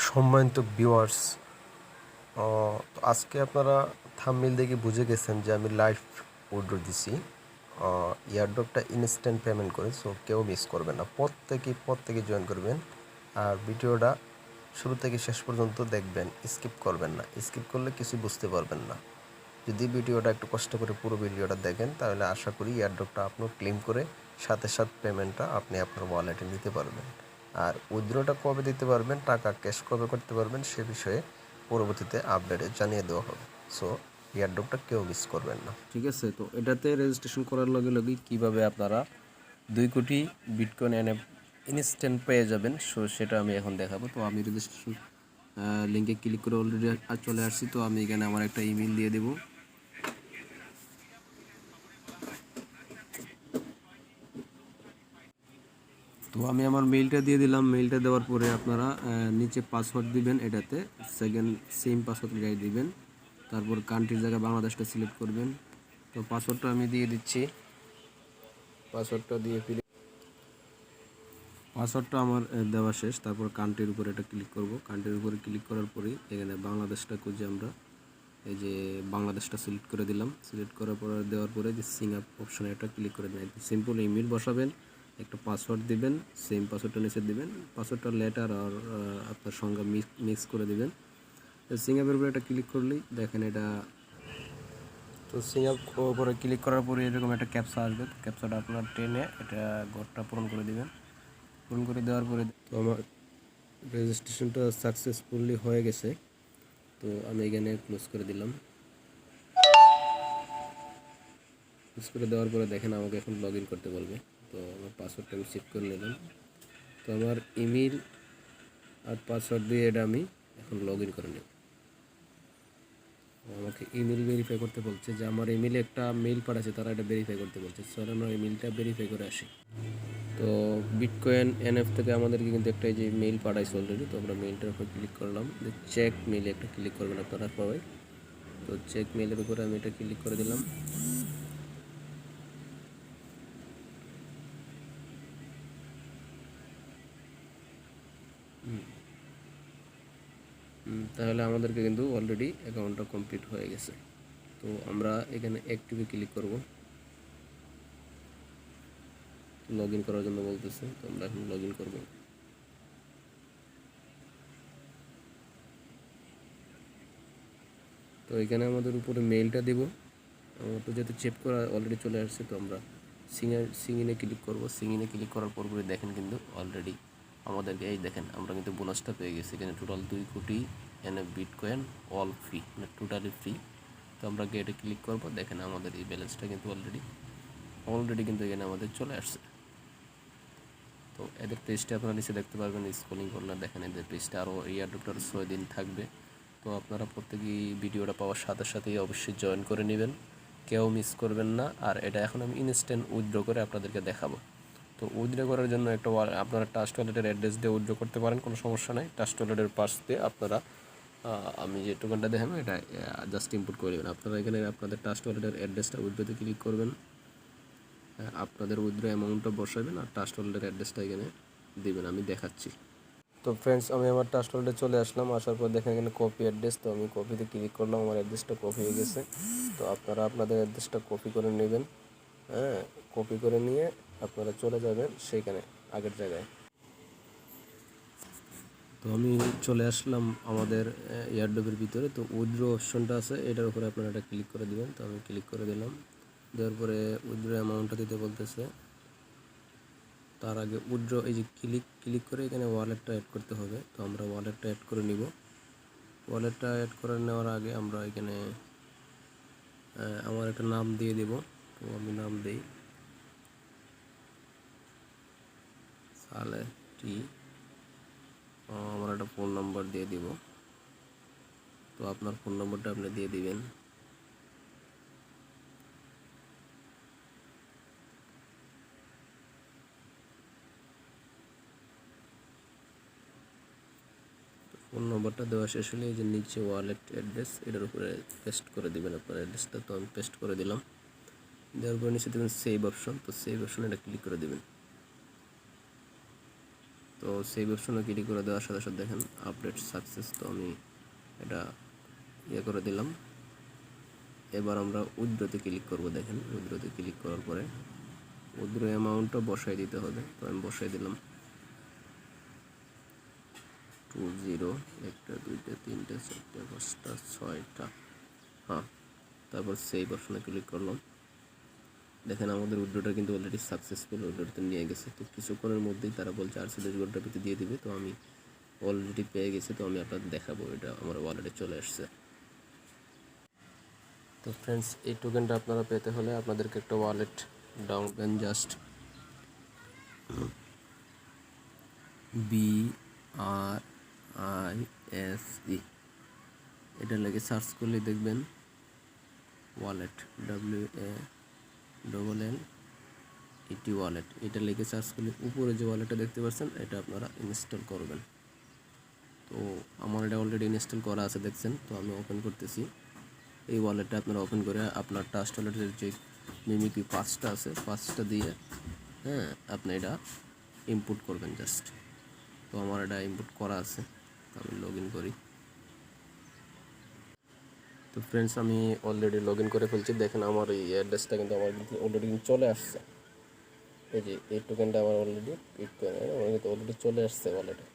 সম্মানিত ভিউয়ার্স, তো আজকে আপনারা থাম্বনেল দেখে বুঝে গেছেন যে আমি লাইভ অর্ডার দিছি। এয়ারড্রপটা ইনস্ট্যান্ট পেমেন্ট করে, সো কেউ মিস করবেন না, প্রত্যেকে জয়েন করবেন। আর ভিডিওটা শুরু থেকে শেষ পর্যন্ত দেখবেন, স্কিপ করবেন না। স্কিপ করলে কিছু বুঝতে পারবেন না। যদি ভিডিওটা একটু কষ্ট করে পুরো ভিডিওটা দেখেন, তাহলে আশা করি এয়ারড্রপটা আপনি ক্লেম করে সাথে পেমেন্টটা আপনি আপনার ওয়ালেটে নিতে পারবেন। আর উইথড্রটা কবে দিতে পারবেন, টাকা ক্যাশ কবে করতে পারবেন, সে বিষয়ে পরবর্তীতে আপডেটে জানিয়ে দেওয়া হবে। সো এয়ারড্রপটা কেউ মিস করবেন না, ঠিক আছে? তো এটাতে রেজিস্ট্রেশন করার লগে লগে কীভাবে আপনারা 2 কোটি বিটকয়েন এনে ইনস্ট্যান্ট পেয়ে যাবেন, সো সেটা আমি এখন দেখাবো। তো আমি রেজিস্ট্রেশন লিঙ্কে ক্লিক করে অলরেডি চলে আসছি। তো আমি এখানে আমার একটা ইমেল দিয়ে দেবো। তো আমি আমার মেইলটা দিয়ে দিলাম। মেইলটা দেওয়ার পরে আপনারা নিচে পাসওয়ার্ড দিবেন, এটাতে সেকেন্ড সেম পাসওয়ার্ড গাইড দিবেন। তারপর কান্ট্রির জায়গায় বাংলাদেশটা সিলেক্ট করবেন। তো পাসওয়ার্ডটা আমি দিয়ে দিচ্ছি। পাসওয়ার্ডটা দিয়ে পাসওয়ার্ডটা আমার দেওয়া শেষ। তারপর কান্ট্রির উপরে এটা ক্লিক করব। কান্ট্রির উপরে ক্লিক করার পরেই এখানে বাংলাদেশটা খুঁজে আমরা এই যে বাংলাদেশটা সিলেক্ট করে দিলাম। সিলেক্ট করার পরে দেওয়ার পরে যে সিং আপ অপশানে এটা ক্লিক করে দেবেন। সিম্পল ইমেল বসাবেন, একটা পাসওয়ার্ড দিবেন, সেম পাসওয়ার্ডটা নিচে দিবেন। পাসওয়ার্ডটা লেটার আর আপনার সঙ্গে মিক্স করে দিবেন। সিং আপের উপরে এটা ক্লিক করলেই দেখেন এটা। তো সিং আপ উপরে ক্লিক করার পরে এরকম একটা ক্যাপচা আসবে। ক্যাপচাটা আপনার টেনে এটা ঘরটা পূরণ করে দিবেন। পূরণ করে দেওয়ার পরে তো আমার রেজিস্ট্রেশনটা সাকসেসফুলি হয়ে গেছে। তো আমি এখানে ক্লোজ করে দিলাম। ক্লোজ করে দেওয়ার পরে দেখেন আমাকে এখন লগ ইন করতে বলবে। তো আমার পাসওয়ার্ডটা আমি সেট করে নিলাম। তো আমার ইমেল আর পাসওয়ার্ড দিয়ে এটা আমি এখন লগ ইন করে নেব। আমাকে ইমেল ভেরিফাই করতে বলছে, যে আমার ইমেলে একটা মেইল পাঠাচ্ছে, তারা এটা ভেরিফাই করতে বলছে। চলো আমরা ইমেলটা ভেরিফাই করে আসি। তো বিটকয়েন এনএফ থেকে আমাদেরকে কিন্তু একটা এই যে মেইল পাঠাইছে অলরেডি। তো আমরা মেইলটার উপর ক্লিক করলাম। চেক মেইলে একটা ক্লিক করবেন আপনারা সবাই। তো চেক মেইলের উপরে আমি এটা ক্লিক করে দিলাম। তাহলে আমাদেরকে কিন্তু অলরেডি অ্যাকাউন্টটা কমপ্লিট হয়ে গেছে। তো আমরা এখানে অ্যাক্টিভে ক্লিক করব। লগ ইন করার জন্য বলতেছে, তো আমরা এখন লগ ইন করবো। তো এখানে আমাদের উপরে মেইলটা দেব। আমার তো যেহেতু চেক করা অলরেডি চলে আসছে, তো আমরা সিংইনে ক্লিক করব। সিংইনে ক্লিক করার পর দেখেন কিন্তু অলরেডি আমাদেরকে এই দেখেন আমরা কিন্তু বোনাসটা পেয়ে গেছি। এখানে টোটাল 2 কোটি এনে বিটকয়েন অল ফ্রি, মানে টোটালি ফ্রি। তো আমরা গেটে ক্লিক করব। দেখেন আমাদের এই ব্যালেন্সটা কিন্তু অলরেডি কিন্তু এখানে আমাদের চলে আসছে। তো এদের পেজটা আপনারা নিচে দেখতে পারবেন, স্ক্রলিং করলে দেখেন এদের পেজটা আরও এই এয়ারড্রপটার 6 দিন থাকবে। তো আপনারা প্রত্যেকেই ভিডিওটা পাওয়ার সাথে সাথেই অবশ্যই জয়েন করে নেবেন, কেউ মিস করবেন না। আর এটা এখন আমি ইনস্ট্যান্ট উইথড্র করে আপনাদেরকে দেখাবো। তো উইথড্র করার জন্য একটা আপনারা ট্রাস্ট ওয়ালেটের অ্যাড্রেস দিয়ে উইথড্র করতে পারেন, কোনো সমস্যা নেই। ট্রাস্ট ওয়ালেটের পাস দিয়ে আপনারা আমি যে টোকেনটা দেখাবো এটা জাস্ট ইনপুট করে দেবেন। আপনারা এখানে আপনাদের ট্রাস্ট ওয়ালেটের অ্যাড্রেসটা উইথড্রোতে ক্লিক করবেন, আপনাদের উইথড্র অ্যামাউন্টটা বসাবেন আর ট্রাস্ট ওয়ালেটের অ্যাড্রেসটা এখানে দেবেন। আমি দেখাচ্ছি। তো ফ্রেন্ডস, আমি আমার ট্রাস্ট ওয়ালেটে চলে আসলাম। আসার পর দেখেন এখানে কপি অ্যাড্রেস। তো আমি কপিতে ক্লিক করলাম, আমার অ্যাড্রেসটা কপি হয়ে গেছে। তো আপনারা আপনাদের অ্যাড্রেসটা কপি করে নেবেন। হ্যাঁ, কপি করে নিয়ে আপনারা চলে যাবেন সেইখানে আগের জায়গায়। তো আমি চলে আসলাম আমাদের এয়ারড্রপের ভিতরে। তো উইথড্র অপশনটা আছে, এটার উপরে আপনারা এটা ক্লিক করে দিবেন। তো আমি ক্লিক করে দিলাম। দেওয়ার পরে উইথড্র অ্যামাউন্টটা দিতে বলতেছে। তার আগে উইথড্র এই যে ক্লিক করে এখানে ওয়ালেটটা অ্যাড করতে হবে। তো আমরা ওয়ালেটটা অ্যাড করে নিব। ওয়ালেটটা অ্যাড করে নেওয়ার আগে আমরা এখানে আমার একটা নাম দিয়ে দেব। তো আমি নাম দিই সালেহ টি। আমার একটা ফোন নাম্বার দিয়ে দিব। তো আপনার ফোন নম্বরটা আপনি দিয়ে দিবেন। ফোন নম্বরটা দেওয়া শেষ হলে এই যে নিচে ওয়ালেট অ্যাড্রেস, এটার উপরে পেস্ট করে দিবেন আপনার অ্যাড্রেসটা। তো আমি পেস্ট করে দিলাম। দেওয়ার পরে নিচে দেবেন সেভ অপশন। তো সেভ অপশনে এটা ক্লিক করে দেবেন। তো তো সেভ অপশনে ক্লিক করে দেওয়ার সাথে সাথে দেখেন আপডেট সাকসেস। তো আমি এটা করে দিলাম। এবার আমরা উইথড্রতে ক্লিক করব। দেখেন উইথড্রতে ক্লিক করার পরে উইথড্র অ্যামাউন্টটা বসাই দিতে হবে। তো আমি বসাই দিলাম 20, 1টা 2টা 3টা 4টা 5টা 6টা। হ্যাঁ, তারপর সেভ অপশনে ক্লিক করলাম। দেখেন আমাদের উইথড্রটা কিন্তু অলরেডি সাকসেসফুল, উইথড্রতে নিয়ে গেছে। তো কিছুক্ষণের মধ্যেই তারা বলছে $48 দিয়ে দিবে। তো আমি অলরেডি পেয়ে গেছি। তো আমি আপনাদের দেখাবো, এটা আমার ওয়ালেটে চলে আসছে। তো ফ্রেন্ডস, এই টোকেনটা আপনারা পেতে হলে আপনাদেরকে একটা ওয়ালেট ডাউনলোড জাস্ট BRISE এটা লেগে সার্চ করলে দেখবেন ওয়ালেট WALLET ওয়ালেট। এটা লেগে সার্চ করলে উপরে যে ওয়ালেটটা দেখতে পাচ্ছেন এটা আপনারা ইনস্টল করবেন। তো আমার এটা অলরেডি ইনস্টল করা আছে দেখছেন। তো আমি ওপেন করতেছি। এই ওয়ালেটটা আপনারা ওপেন করে আপনার ট্রাস্ট ওয়ালেটের যে মিমিক্রি পাসটা আছে, পাসটা দিয়ে আপনি এটা ইনপুট করবেন জাস্ট। তো আমার এটা ইনপুট করা আছে। তো আমি লগ ইন করি। তো ফ্রেন্ডস, আমি অলরেডি লগ ইন করে ফেলছি। দেখেন আমার এই অ্যাড্রেসটা কিন্তু আমার অলরেডি চলে আসছে। এই যে এই টোকেনটা আমার অলরেডি আমার কিন্তু অলরেডি চলে আসছে ওয়ালেটে।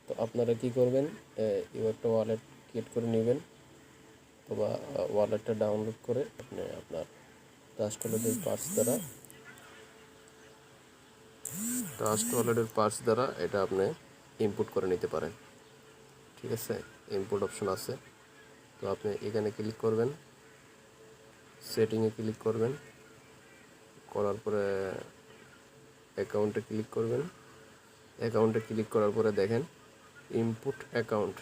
তো আপনারা কি করবেন, একটা ওয়ালেট ক্রিয়েট করে নেবেন অথবা ওয়ালেটটা ডাউনলোড করে আপনি আপনার ট্রাস্ট ওয়ালেটের পার্স দ্বারা এটা আপনি ইনপুট করে নিতে পারেন। ঠিক আছে, ইনপুট অপশন আছে। তো আপনি এখানে ক্লিক করবেন, সেটিংয়ে ক্লিক করবেন, করার পরে অ্যাকাউন্টে ক্লিক করবেন। অ্যাকাউন্টে ক্লিক করার পরে দেখেন ইনপুট অ্যাকাউন্ট,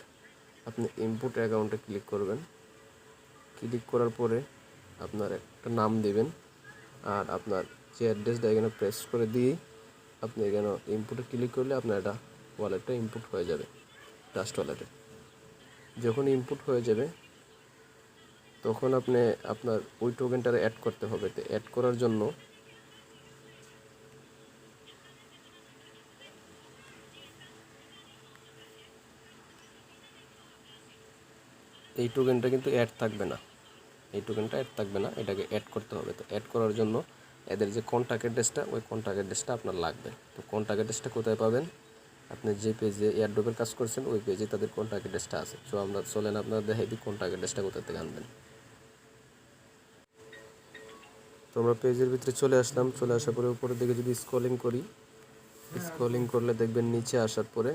আপনি ইনপুট অ্যাকাউন্টে ক্লিক করবেন। ক্লিক করার পরে আপনার একটা নাম দেবেন আর আপনার যে অ্যাড্রেসটা এখানে প্রেস করে দিয়ে আপনি এখানে ইনপুটে ক্লিক করলে আপনার এটা ওয়ালেটটা ইনপুট হয়ে যাবে ট্রাস্ট ওয়ালেটে। যখন ইনপুট হয়ে যাবে তখন আপনি আপনার ওই টোকেনটা অ্যাড করতে হবে। তো অ্যাড করার জন্য এই টোকেনটা কিন্তু অ্যাড থাকবে না, এটাকে অ্যাড করতে হবে। তো অ্যাড করার জন্য এদের যে কন্ট্যাক্ট অ্যাড্রেসটা, ওই কন্ট্যাক্ট অ্যাড্রেসটা আপনার লাগবে। তো কন্ট্যাক্ট অ্যাড্রেসটা কোথায় পাবেন, আপনি যে পেজে এয়ারড্রপের কাজ করছেন ওই পেজে তাদের কন্ট্যাক্ট অ্যাড্রেসটা আছে। তো আমরা চলেন আপনারা দেখাই দিই কন্ট্যাক্ট অ্যাড্রেসটা কোথা থেকে আনবেন। তো আমরা পেজের ভিতরে চলে আসলাম। চলে আসার পরে উপরের দিকে যদি স্ক্রলিং করি, স্ক্রলিং করলে দেখবেন নিচে আসার পরে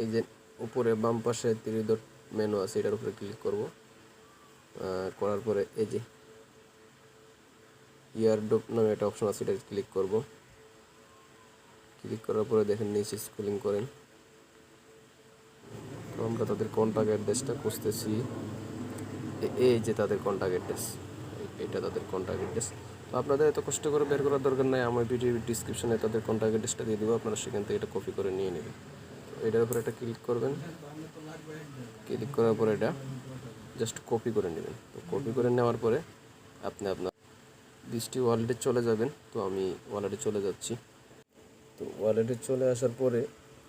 এই যে উপরে বাম পাশে 3 ডট মেনু আছে, এটার উপরে ক্লিক করব। করার পরে এই যে এয়ারড্রপ নামে একটা অপশন আছে, এটা ক্লিক করব। ক্লিক করার পরে দেখেন নিচে স্ক্রলিং করেন। তো আমরা তাদের কন্ট্যাক্ট অ্যাড্রেসটা খুঁজতেছি। এই যে তাদের কন্ট্যাক্ট অ্যাড্রেস, এটা তাদের কন্ট্যাক্ট অ্যাড্রেস। তো আপনাদের এত কষ্ট করে বের করার দরকার নাই, আমার ভিডিওর ডিসক্রিপশনে তাদের কন্ট্যাক্ট অ্যাড্রেসটা দিয়ে দেবো, আপনারা সেখান থেকে এটা কপি করে নিয়ে নেবেন। তো এটার উপরে একটা ক্লিক করবেন। ক্লিক করার পরে এটা জাস্ট কপি করে নেবেন। তো কপি করে নেওয়ার পরে আপনি আপনার ওয়ালেটে চলে যাবেন। তো আমি ওয়ালেটে চলে যাচ্ছি। তো ওয়ালেটে চলে আসার পরে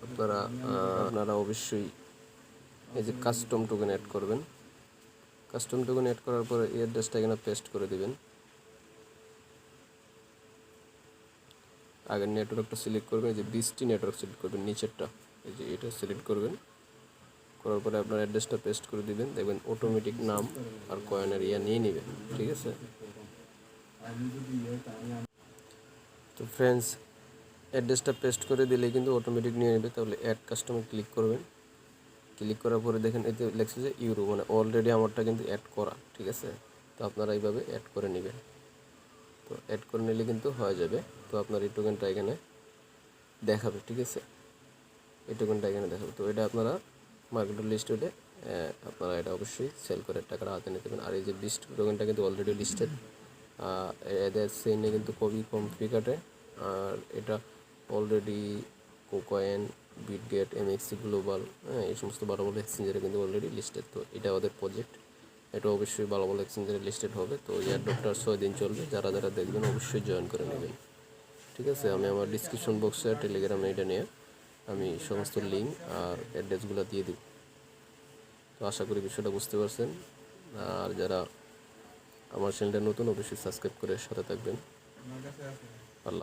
আপনারা অবশ্যই এই যে কাস্টম টোকেন অ্যাড করবেন। কাস্টম টোকেন অ্যাড করার পরে এই অ্যাড্রেসটা এখানে পেস্ট করে দেবেন। আগের নেটওয়ার্কটা সিলেক্ট করবেন, এই যে 20টি নেটওয়ার্ক সিলেক্ট করবেন, নিচেরটা এই যে এটা সিলেক্ট করবেন। করার পরে আপনার অ্যাড্রেসটা পেস্ট করে দিবেন, দেখবেন অটোমেটিক নাম আর কয়েনের নিয়ে নেবেন। ঠিক আছে। তো ফ্রেন্ডস, অ্যাড্রেসটা পেস্ট করে দিলে কিন্তু অটোমেটিক নিয়ে নেবে। তাহলে অ্যাড কাস্টমে ক্লিক করবেন। ক্লিক করার পরে দেখেন এতে লেখছে যে ইউরো, মানে অলরেডি আমারটা কিন্তু অ্যাড করা। ঠিক আছে। তো আপনারা এইভাবে অ্যাড করে নেবেন। তো অ্যাড করে নিলে কিন্তু হয়ে যাবে। তো আপনার এই টোকেনটা এখানে দেখাবে। ঠিক আছে, এই টোকেনটা এখানে দেখাবে। তো এটা আপনারা মার্কেটের লিস্টে আপনারা এটা অবশ্যই সেল করে টাকাটা হাতে নিতে পারেন। আর এই যে বিস্ট টোকেনটা কিন্তু অলরেডি লিস্টেড, এদের সেনে কিন্তু খুবই কম ফি কাটে। আর এটা অলরেডি কোকয়েন, বিটগেট, এমএক্সি গ্লোবাল, এই সমস্ত ভালো ভালো এক্সচেঞ্জারে কিন্তু অলরেডি লিস্টেড। তো এটা ওদের প্রজেক্ট, এটা অবশ্যই ভালো ভালো এক্সচেঞ্জারে লিস্টেড হবে। তো এয়ারড্রপটা 6 দিন চলবে। যারা যারা দেখবেন অবশ্যই জয়েন করে নেবেন। ঠিক আছে, আমি আমার ডিসক্রিপশন বক্সে টেলিগ্রামে এটা নিয়ে আমি সমস্ত লিঙ্ক আর অ্যাড্রেসগুলো দিয়ে দিব। তো আশা করি বিষয়টা বুঝতে পারছেন। আর যারা আমার চ্যানেলটা নতুন অবশ্যই সাবস্ক্রাইব করে সাথে থাকবেন।